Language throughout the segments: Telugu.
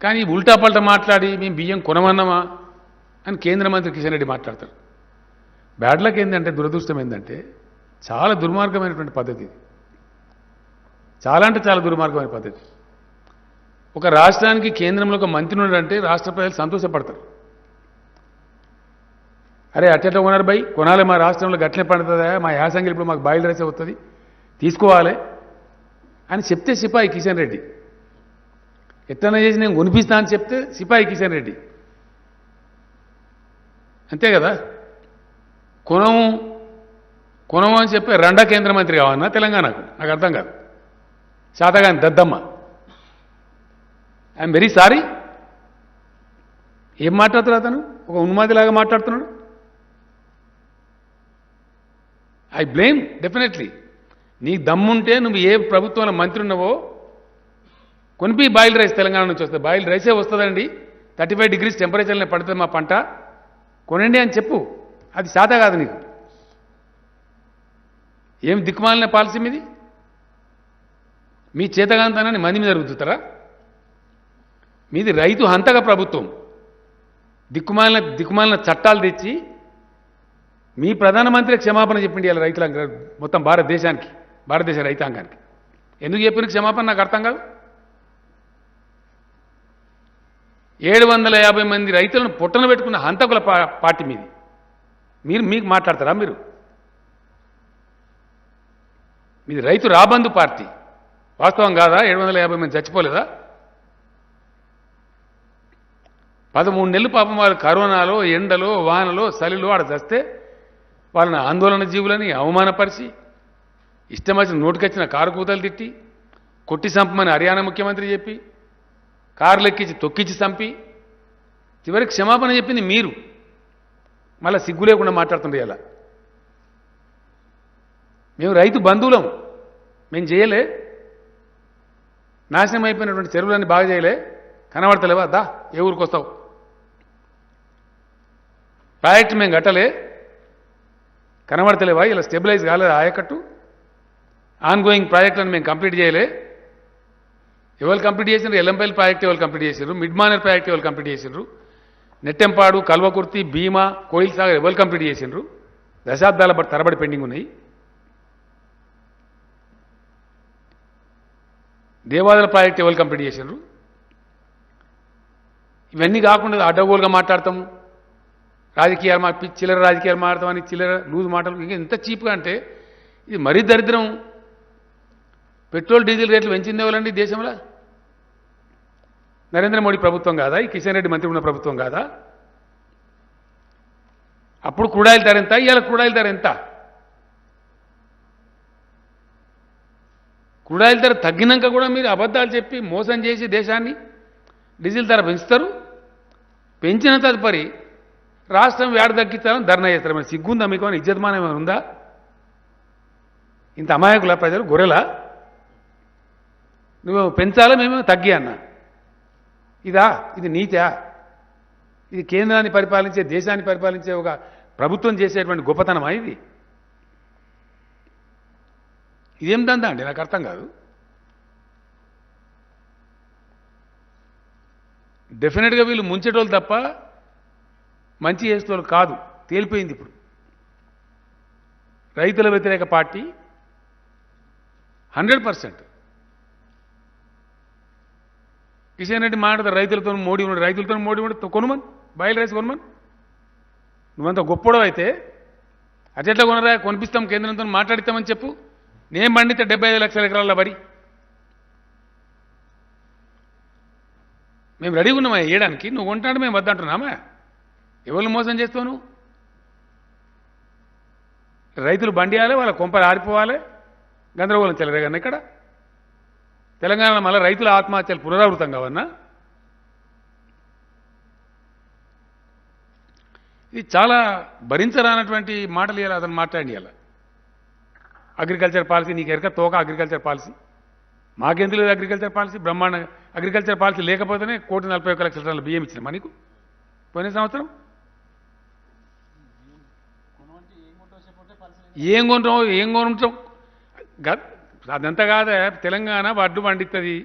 కానీ ఉల్టా పల్టా మాట్లాడి మేము బియ్యం కొనమన్నామా అని కేంద్ర మంత్రి కిషన్ రెడ్డి మాట్లాడతారు. బ్యాడ్ లక్ ఏంటంటే, దురదృష్టం ఏంటంటే, చాలా దుర్మార్గమైనటువంటి పద్ధతి ఇది. చాలా అంటే చాలా దుర్మార్గమైన పద్ధతి. ఒక రాష్ట్రానికి కేంద్రంలో ఒక మంత్రి ఉన్నాడంటే రాష్ట్ర ప్రజలు సంతోషపడతారు. అరే అట్టెట్లా కొన్నారు బై, కొనాలి, మా రాష్ట్రంలో గట్లే పడుతుందా, మా యాసంగిలు ఇప్పుడు మాకు బాయిల్ రైస్ అవుతుంది, తీసుకోవాలి అని చెప్తే సిపాయి కిషన్ రెడ్డి, ఎట్లన్నా చేసి నేను కొనిపిస్తా అని చెప్తే సిపాయి కిషన్ రెడ్డి, అంతే కదా. కొనము అని చెప్పి రెండా కేంద్ర మంత్రి కావన్నా తెలంగాణకు, నాకు అర్థం కాదు. శాతగాని దద్దమ్మ, ఐఎమ్ వెరీ సారీ. ఏం మాట్లాడుతున్నాడు అతను? ఒక ఉన్మాదిలాగా మాట్లాడుతున్నాడు. I blame definitely. నీ దమ్ముంటే నువ్వు ఏ ప్రభుత్వంలో మంత్రి ఉన్నావో కొనిపి బాయిల్ రైస్ తెలంగాణ నుంచి వస్తుంది. బాయిల్ రైసే వస్తుందండి, 35 degrees టెంపరేచర్లో పడుతుంది మా పంట, కొనండి అని చెప్పు. అది శాత కాదు నీకు. ఏం దిక్కుమాలిన పాలసీ మీది? మీ చేతగాంతనాన్ని మంది మీద రుద్దుతారా? మీది రైతు హంతక ప్రభుత్వం. దిక్కుమాలిన చట్టాలు తెచ్చి మీ ప్రధానమంత్రి క్షమాపణ చెప్పిండి ఇలా రైతుల మొత్తం భారతదేశ రైతాంగానికి. ఎందుకు చెప్పిన క్షమాపణ నాకు అర్థం కాదు. 750 మంది రైతులను పొట్టన పెట్టుకున్న హంతకుల పార్టీ మీది. మీకు మాట్లాడతారా మీరు? మీది రైతు రాబందు పార్టీ. వాస్తవం కాదా? 750 మంది చచ్చిపోలేదా? 13 నెలలు పాపం వాళ్ళు కరోనాలో, ఎండలో, వానలో, చలిలో ఆడ చస్తే వాళ్ళని ఆందోళన జీవులని అవమానపరిచి, ఇష్టం వచ్చిన నోటికొచ్చిన కారు కూతలు తిట్టి, కొట్టి చంపమని హర్యానా ముఖ్యమంత్రి చెప్పి, కారులు ఎక్కించి తొక్కించి చంపి, చివరికి క్షమాపణ చెప్పింది మీరు. మళ్ళీ సిగ్గు లేకుండా మాట్లాడుతుండే. ఇలా మేము రైతు బంధువులం, మేము చేయలే. నాశనం అయిపోయినటువంటి చెరువులన్నీ బాగా చేయలే, కనబడతలేవా? దా, ఏ ఊరికి వస్తావు? ప్రాజెక్టు మేము కట్టలే, కనబడతలేవా? ఇలా స్టెబిలైజ్ కాలేదు ఆయకట్టు. ఆన్గోయింగ్ ప్రాజెక్టులను మేము కంప్లీట్ చేయలే. ఎవరు కంప్లీట్ చేసినారు? ఎల్లంపల్లి ప్రాజెక్ట్ ఎవరు కంప్లీట్ చేసినారు? మిడ్మానర్ ప్రాజెక్ట్ ఎవరు కంప్లీట్ చేసినారు? నెట్టెంపాడు, కల్వకుర్తి, భీమా, కోయిల్ సాగర్ ఎవరు కంప్లీట్ చేసినారు? దశాబ్దాల తరబడి పెండింగ్ ఉన్నాయి. దేవాదుల ప్రాజెక్ట్ ఎవరు కంప్లీట్ చేసినారు? ఇవన్నీ కాకుండా అడ్డగోలుగా మాట్లాడతాము, రాజకీయాలు చిల్లర రాజకీయాలు మాట్లాడతామని చిల్లర లూజ్ మాటలు. ఇంకా ఎంత చీప్గా అంటే ఇది మరీ దరిద్రం. పెట్రోల్ డీజిల్ రేట్లు పెంచింది ఎవరండి దేశంలో? నరేంద్ర మోడీ ప్రభుత్వం కాదా? ఈ కిషన్ రెడ్డి మంత్రి ఉన్న ప్రభుత్వం కాదా? అప్పుడు క్రూడాయిల్ ధర ఎంత, ఇవాళ క్రూడాయిల్ ధర ఎంత? క్రూడాయిల్ ధర తగ్గినాక కూడా మీరు అబద్ధాలు చెప్పి మోసం చేసి దేశాన్ని డీజిల్ ధర పెంచుతారు. పెంచిన తదుపరి రాష్ట్రం వేడ తగ్గిస్తారని ధర్నా చేస్తారు. మరి సిగ్గుందా మీకు? అని ఇజ్జతమానం ఏమైనా ఉందా? ఇంత అమాయకుల ప్రజలు గొర్రెలా? నువ్వు పెంచాలా, మేమేమో తగ్గి అన్నా? ఇది నీతా? ఇది కేంద్రాన్ని పరిపాలించే, దేశాన్ని పరిపాలించే ఒక ప్రభుత్వం చేసేటువంటి గొప్పతనమా ఇది? ఇదేం దందా అండి? నాకు అర్థం కాదు. డెఫినెట్గా వీళ్ళు ముంచేటోళ్ళు తప్ప మంచి చేసేటోళ్ళు కాదు, తేలిపోయింది. ఇప్పుడు రైతుల వ్యతిరేక పార్టీ 100%. కిషన్ రెడ్డి మాట్లాడతారు రైతులతో మోడీ ఉండి కొనుమని, బాయిల్ రైస్ కొనుమని. నువ్వంత గొప్పడో అయితే అట్లా కొనరా, కొనిపిస్తాం, కేంద్రంతో మాట్లాడిస్తామని చెప్పు. నేను పండితే 75 లక్షల ఎకరాల వరి మేము రెడీగా ఉన్నామా వేయడానికి. నువ్వు కొంటాడు, మేము వద్దంటున్నామా? ఎవరు మోసం చేస్తావు నువ్వు? రైతులు బండియాలి, వాళ్ళ కొంపలు ఆరిపోవాలి, గందరగోళం చెలరేగన్న ఇక్కడ తెలంగాణలో. మళ్ళీ రైతుల ఆత్మహత్యలు పునరావృతం కావన్నా? ఇది చాలా భరించరానటువంటి మాటలు ఇవ్వాలి అతను మాట్లాడి. ఇలా అగ్రికల్చర్ పాలసీ నీకు ఎరక తోక. అగ్రికల్చర్ పాలసీ మాకెందుకు లేదు? అగ్రికల్చర్ పాలసీ బ్రహ్మాండ. అగ్రికల్చర్ పాలసీ లేకపోతేనే 1,41,00,000 టన్నుల బియ్యం ఇచ్చిన మనకు పోయిన సంవత్సరం. ఏం కొనుంటాం? అదంతా కాదా? తెలంగాణ వడ్డు పండిస్తుంది,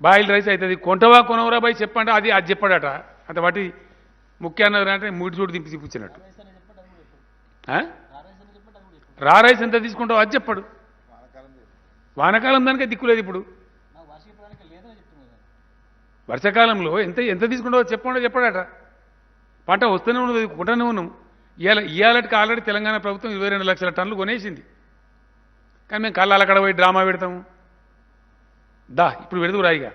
బాయిల్ రైస్ అవుతుంది, కొంటవా కొనవరా బాయ్ చెప్పండి, అది అది చెప్పాడట. అంత వాటి ముఖ్య అన్నది అంటే మూడు చోటు దింపి చూపించినట్టు. రా రైస్ ఎంత తీసుకుంటావు అది చెప్పాడు. వానాకాలం దానికే దిక్కులేదు. ఇప్పుడు వర్షాకాలంలో ఎంత ఎంత తీసుకుంటావో చెప్పండి చెప్పాడట. పంట వస్తూనే ఉన్నది, కొంటూనే ఉన్నాం. ఇవాళకి ఆల్రెడీ తెలంగాణ ప్రభుత్వం 22 లక్షల టన్నులు కొనేసింది. కానీ మేము కళ్ళ అక్కడ పోయి డ్రామా పెడతాము. ఇప్పుడు పెడదు రాయిగా.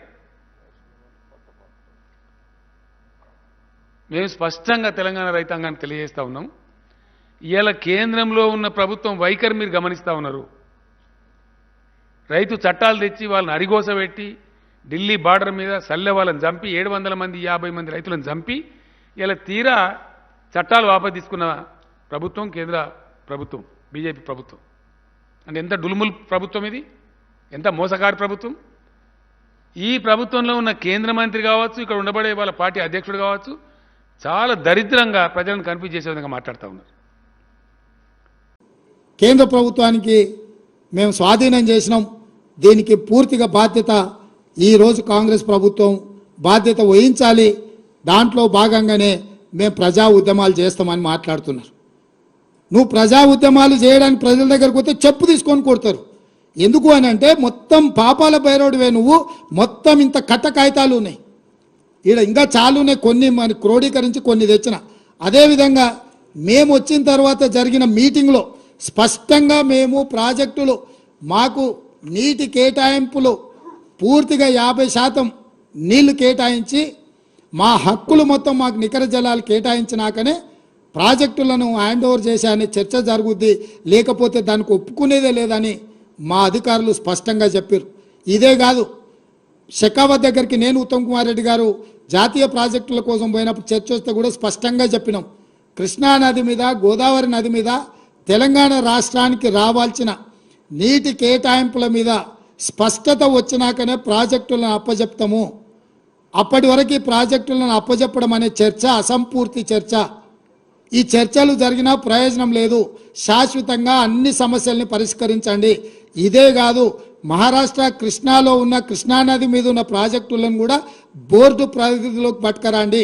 మేము స్పష్టంగా తెలంగాణ రైతాంగాన్ని తెలియజేస్తూ ఉన్నాం. ఇవాళ కేంద్రంలో ఉన్న ప్రభుత్వం వైఖరి మీరు గమనిస్తూ ఉన్నారు. రైతు చట్టాలు తెచ్చి వాళ్ళని అరిగోసబెట్టి ఢిల్లీ బార్డర్ మీద సల్లె వాళ్ళని చంపి 700 మంది 50 మంది రైతులను చంపి ఇలా తీరా చట్టాలు వాపసు తీసుకున్న ప్రభుత్వం కేంద్ర ప్రభుత్వం, బీజేపీ ప్రభుత్వం. అంటే ఎంత డులుముల్ ప్రభుత్వం ఇది, ఎంత మోసగారి ప్రభుత్వం. ఈ ప్రభుత్వంలో ఉన్న కేంద్ర మంత్రి కావచ్చు, ఇక్కడ ఉండబడే వాళ్ళ పార్టీ అధ్యక్షుడు కావచ్చు, చాలా దరిద్రంగా ప్రజలను కన్ఫ్యూజ్ చేసే విధంగా మాట్లాడుతూ ఉన్నారు. కేంద్ర ప్రభుత్వానికి మేము స్వాధీనం చేసినాం, దీనికి పూర్తిగా బాధ్యత ఈరోజు కాంగ్రెస్ ప్రభుత్వం బాధ్యత వహించాలి, దాంట్లో భాగంగానే మేము ప్రజా ఉద్యమాలు చేస్తామని మాట్లాడుతున్నారు. నువ్వు ప్రజా ఉద్యమాలు చేయడానికి ప్రజల దగ్గరకు పోతే చెప్పు తీసుకొని కొడతారు. ఎందుకు అని అంటే మొత్తం పాపాల బైరోడివే నువ్వు, మొత్తం ఇంత కట్ట కాగితాలు ఉన్నాయి ఈడ, ఇంకా చాలు ఉన్నాయి, కొన్ని మన క్రోడీకరించి కొన్ని తెచ్చిన. అదేవిధంగా మేము వచ్చిన తర్వాత జరిగిన మీటింగ్లో స్పష్టంగా మేము ప్రాజెక్టులు మాకు నీటి కేటాయింపులు పూర్తిగా 50% నీళ్లు కేటాయించి మా హక్కులు మొత్తం మాకు నికర జలాలు కేటాయించినాకనే ప్రాజెక్టులను హ్యాండ్ ఓవర్ చేశాయని చర్చ జరుగుద్ది, లేకపోతే దానికి ఒప్పుకునేదే లేదని మా అధికారులు స్పష్టంగా చెప్పారు. ఇదే కాదు, షెకావత్ దగ్గరికి నేను ఉత్తమ్ కుమార్ రెడ్డి గారు జాతీయ ప్రాజెక్టుల కోసం పోయినప్పుడు చర్చ వస్తే కూడా స్పష్టంగా చెప్పినాం. కృష్ణా నది మీద, గోదావరి నది మీద తెలంగాణ రాష్ట్రానికి రావాల్సిన నీటి కేటాయింపుల మీద స్పష్టత వచ్చినాకనే ప్రాజెక్టులను అప్పజెప్తాము. అప్పటి వరకు ప్రాజెక్టులను అప్పజెప్పడం అనే చర్చ అసంపూర్తి చర్చ. ఈ చర్చలు జరిగినా ప్రయోజనం లేదు. శాశ్వతంగా అన్ని సమస్యల్ని పరిష్కరించండి. ఇదే కాదు, మహారాష్ట్ర కృష్ణాలో ఉన్న కృష్ణానది మీద ఉన్న ప్రాజెక్టులను కూడా బోర్డు పరిధిలోకి పట్టుకరండి.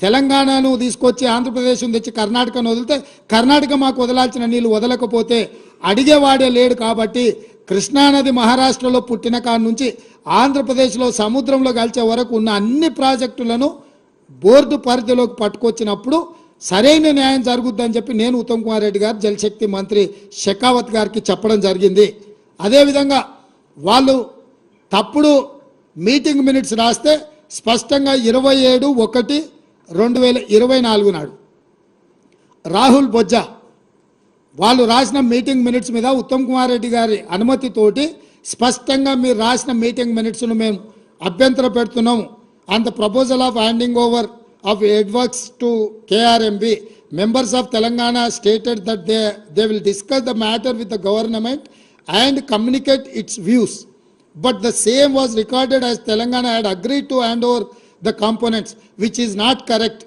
తెలంగాణను తీసుకొచ్చి ఆంధ్రప్రదేశ్ను తెచ్చి కర్ణాటకను వదిలితే కర్ణాటక మాకు వదలాల్సిన నీళ్ళు వదలకపోతే అడిగేవాడే లేడు. కాబట్టి కృష్ణానది మహారాష్ట్రలో పుట్టిన కాడ నుంచి ఆంధ్రప్రదేశ్లో సముద్రంలో కలిసే వరకు ఉన్న అన్ని ప్రాజెక్టులను బోర్డు పరిధిలోకి పట్టుకొచ్చినప్పుడు సరైన న్యాయం జరుగుద్దని చెప్పి నేను ఉత్తమ్ కుమార్ రెడ్డి గారు జలశక్తి మంత్రి షెకావత్ గారికి చెప్పడం జరిగింది. అదేవిధంగా వాళ్ళు తప్పుడు మీటింగ్ మినిట్స్ రాస్తే స్పష్టంగా 27/1/2024 నాడు రాహుల్ బొజ్జా వాళ్ళు రాసిన మీటింగ్ మినిట్స్ మీద ఉత్తమ్ కుమార్ రెడ్డి గారి అనుమతితోటి స్పష్టంగా మీరు రాసిన మీటింగ్ మినిట్స్ను మేము అభ్యంతర పెడుతున్నాము. And the proposal of handing over of headworks to KRMB, members of Telangana stated that they will discuss the matter with the government and communicate its views. But the same was recorded as Telangana had agreed to hand over the components, which is not correct.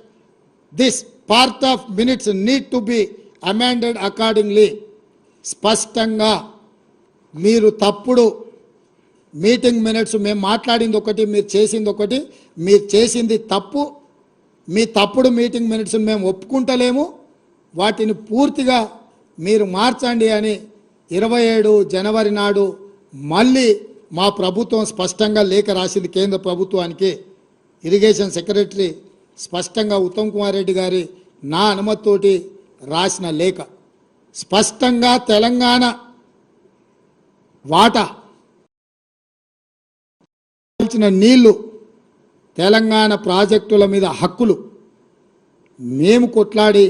This part of minutes need to be amended accordingly. స్పష్టంగా మీరు తప్పుడు మీటింగ్ మినిట్స్, మేము మాట్లాడింది ఒకటి, మీరు చేసింది ఒకటి, మీరు చేసింది తప్పు. మీ తప్పుడు మీటింగ్ మినిట్స్ మేము ఒప్పుకుంటలేము, వాటిని పూర్తిగా మీరు మార్చండి అని 27 జనవరి నాడు మళ్ళీ మా ప్రభుత్వం స్పష్టంగా లేఖ రాసింది కేంద్ర ప్రభుత్వానికి. ఇరిగేషన్ సెక్రటరీ స్పష్టంగా ఉత్తమ్ కుమార్ రెడ్డి గారి నా అనుమతితోటి రాసిన లేఖ స్పష్టంగా తెలంగాణ వాటా నీళ్లు, తెలంగాణ ప్రాజెక్టుల మీద హక్కులు మేము కొట్లాడి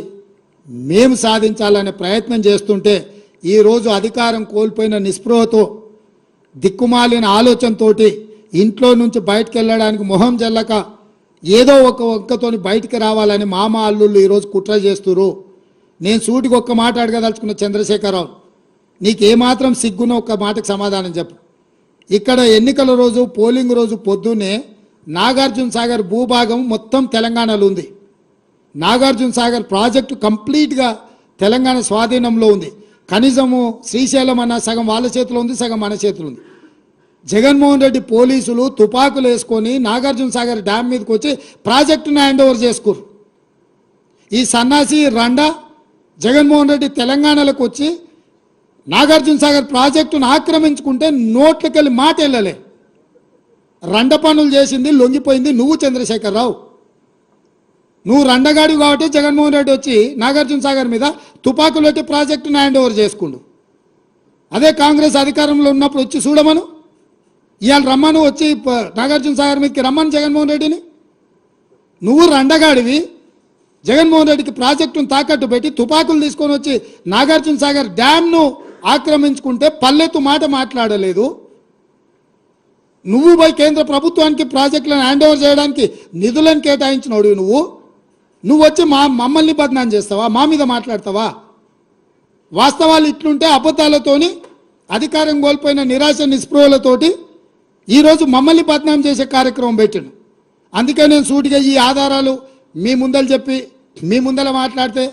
మేము సాధించాలనే ప్రయత్నం చేస్తుంటే ఈరోజు అధికారం కోల్పోయిన నిస్పృహతో, దిక్కుమాలిన ఆలోచనతోటి ఇంట్లో నుంచి బయటకు వెళ్ళడానికి మొహం జల్లక ఏదో ఒక వంకతోని బయటికి రావాలని మామ అల్లుళ్ళు ఈరోజు కుట్ర చేస్తున్నారు. నేను సూటికి ఒక్క మాట అడగదలుచుకున్న చంద్రశేఖరరావు, నీకేమాత్రం సిగ్గునో ఒక్క మాటకు సమాధానం చెప్పు. ఇక్కడ ఎన్నికల రోజు, పోలింగ్ రోజు పొద్దున్నే నాగార్జున సాగర్ భూభాగం మొత్తం తెలంగాణలో ఉంది. నాగార్జున సాగర్ ప్రాజెక్టు కంప్లీట్గా తెలంగాణ స్వాధీనంలో ఉంది. కనీసము శ్రీశైలం అన్న సగం వాళ్ళ చేతిలో ఉంది, సగం మన చేతిలో ఉంది. జగన్మోహన్ రెడ్డి పోలీసులు తుపాకులు వేసుకొని నాగార్జున సాగర్ డ్యామ్ మీదకి వచ్చి ప్రాజెక్టును హ్యాండ్ ఓవర్ చేసుకురు. ఈ సన్నాసి రండా జగన్మోహన్ రెడ్డి తెలంగాణలోకి వచ్చి నాగార్జున సాగర్ ప్రాజెక్టును ఆక్రమించుకుంటే నోట్లకెళ్ళి మాట వెళ్ళలే. రండ పనులు చేసింది లొంగిపోయింది నువ్వు చంద్రశేఖరరావు. నువ్వు రండగాడి కాబట్టి జగన్మోహన్ రెడ్డి వచ్చి నాగార్జున సాగర్ మీద తుపాకులు పెట్టి ప్రాజెక్టును హ్యాండ్ ఓవర్ చేసుకుండు. అదే కాంగ్రెస్ అధికారంలో ఉన్నప్పుడు వచ్చి చూడమను, ఇవాళ రమ్మను, వచ్చి నాగార్జున సాగర్ మీదకి రమ్మను జగన్మోహన్ రెడ్డిని. నువ్వు రండగాడివి, జగన్మోహన్ రెడ్డికి ప్రాజెక్టును తాకట్టు పెట్టి తుపాకులు తీసుకొని వచ్చి నాగార్జున సాగర్ డ్యామ్ను ఆక్రమించుకుంటే పల్లెత్తు మాట మాట్లాడలేదు. నువ్వు పోయి కేంద్ర ప్రభుత్వానికి ప్రాజెక్టులను హ్యాండ్ ఓవర్ చేయడానికి నిధులను కేటాయించినోడు నువ్వు వచ్చి మమ్మల్ని బదనాం చేస్తావా, మా మీద మాట్లాడతావా? వాస్తవాలు ఇట్లుంటే అబద్ధాలతోని అధికారం కోల్పోయిన నిరాశ నిస్పృహలతోటి ఈరోజు మమ్మల్ని బదనాం చేసే కార్యక్రమం పెట్టాను. అందుకే నేను సూటిగా ఈ ఆధారాలు మీ ముందలు చెప్పి మీ ముందర మాట్లాడితే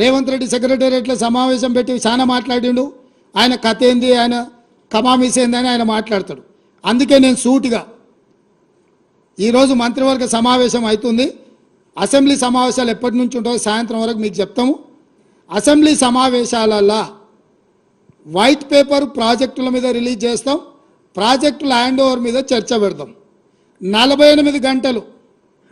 రేవంత్ రెడ్డి సెక్రటేరియట్లో సమావేశం పెట్టి చాలా మాట్లాడిండు. ఆయన కథ ఏంది, ఆయన కమామిస్ ఏంది అని ఆయన మాట్లాడతాడు. అందుకే నేను సూటిగా ఈరోజు మంత్రివర్గ సమావేశం అవుతుంది. అసెంబ్లీ సమావేశాలు ఎప్పటి నుంచి ఉంటాయో సాయంత్రం వరకు మీకు చెప్తాము. అసెంబ్లీ సమావేశాలల్లో వైట్ పేపర్ ప్రాజెక్టుల మీద రిలీజ్ చేస్తాం, ప్రాజెక్టుల హ్యాండ్ ఓవర్ మీద చర్చ పెడతాం. 48 గంటలు